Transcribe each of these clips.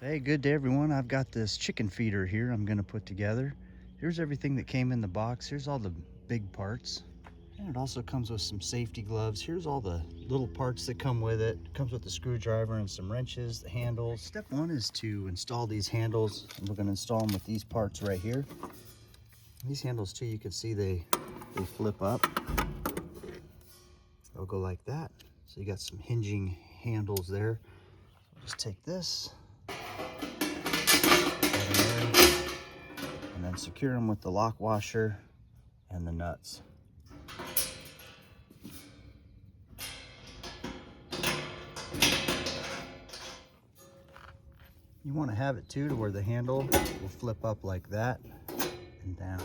Hey, good day everyone. I've got this chicken feeder here I'm going to put together. Here's everything that came in the box. Here's all the big parts. And it also comes with some safety gloves. Here's all the little parts that come with it. It comes with the screwdriver and some wrenches, the handles. Step one is to install these handles. And we're going to install them with these parts right here. These handles too, you can see they flip up. They'll go like that. So you got some hinging handles there. Just take this. And then secure them with the lock washer and the nuts. You want to have it too to where the handle will flip up like that and down.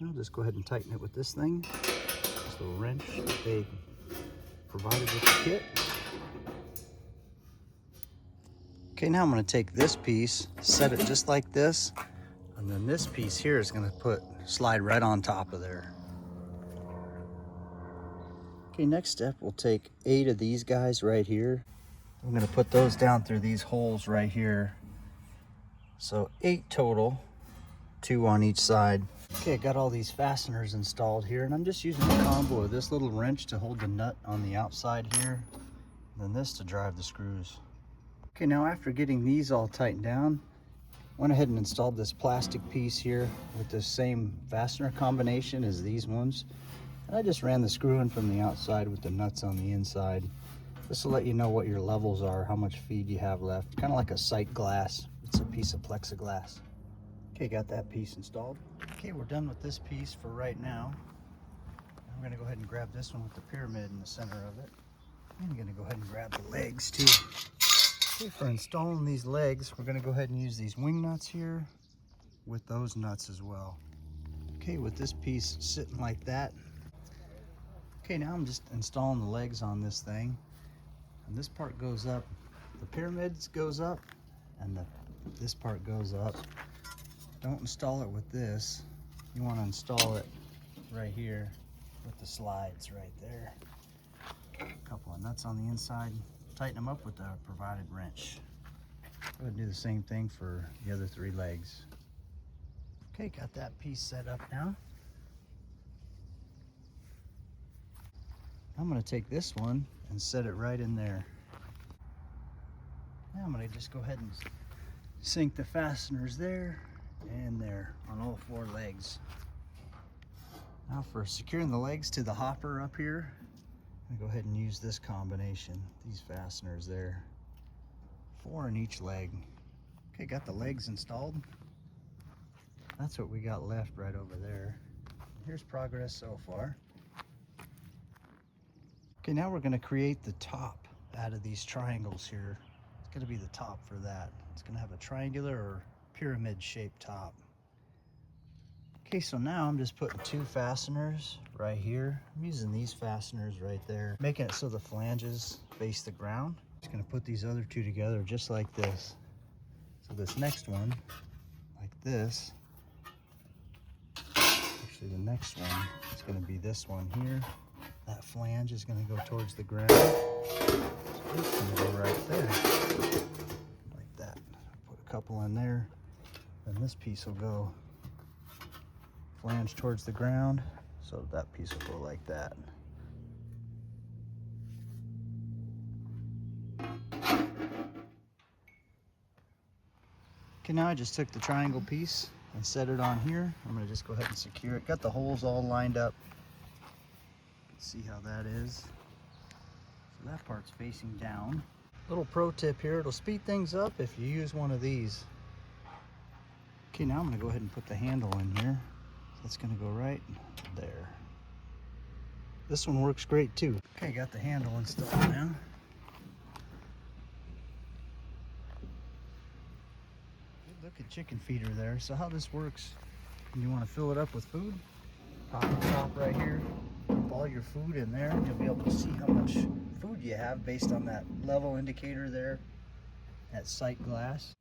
I'll just go ahead and tighten it with this thing. This little wrench that they provided with the kit. Okay, now I'm going to take this piece, set it just like this, and then this piece here is going to slide right on top of there. Okay, next step, we'll take 8 of these guys right here. I'm going to put those down through these holes right here. So 8 total, 2 on each side. Okay, I got all these fasteners installed here, and I'm just using the combo of this little wrench to hold the nut on the outside here, and then this to drive the screws. Okay, now after getting these all tightened down, went ahead and installed this plastic piece here with the same fastener combination as these ones. And I just ran the screw in from the outside with the nuts on the inside. This will let you know what your levels are, how much feed you have left. Kind of like a sight glass. It's a piece of plexiglass. Okay, got that piece installed. Okay, we're done with this piece for right now. I'm gonna go ahead and grab this one with the pyramid in the center of it. I'm gonna go ahead and grab the legs too. Okay, for installing these legs, we're gonna go ahead and use these wing nuts here with those nuts as well. Okay, with this piece sitting like that. Okay, now I'm just installing the legs on this thing. And this part goes up, the pyramids goes up, and this part goes up. Don't install it with this. You wanna install it right here with the slides right there. A couple of nuts on the inside. Tighten them up with the provided wrench. Go ahead and do the same thing for the other 3 legs. Okay, got that piece set up now. I'm going to take this one and set it right in there. Now I'm going to just go ahead and sink the fasteners there and there on all 4 legs. Now for securing the legs to the hopper up here, I'm gonna go ahead and use this combination, these fasteners there. 4 in each leg. Okay, got the legs installed. That's what we got left right over there. Here's progress so far. Okay, now we're gonna create the top out of these triangles here. It's gonna be the top for that. It's gonna have a triangular or pyramid shaped top. Okay, so now I'm just putting 2 fasteners right here. I'm using these fasteners right there, making it so the flanges face the ground. Just gonna put these other 2 together just like this. So this next one, like this. Actually, the next one is gonna be this one here. That flange is gonna go towards the ground. So it's gonna go right there, like that. Put a couple in there, and this piece will go flange towards the ground, so that piece will go like that. Okay, now I just took the triangle piece and set it on here. I'm going to just go ahead and secure it. Got the holes all lined up. See how that is. So that part's facing down. Little pro tip here, it'll speed things up if you use one of these. Okay, now I'm going to go ahead and put the handle in here. That's gonna go right there. This one works great too. Okay, got the handle installed now. Good looking chicken feeder there. So how this works, when you want to fill it up with food, pop the top right here, dump all your food in there, and you'll be able to see how much food you have based on that level indicator there, that sight glass.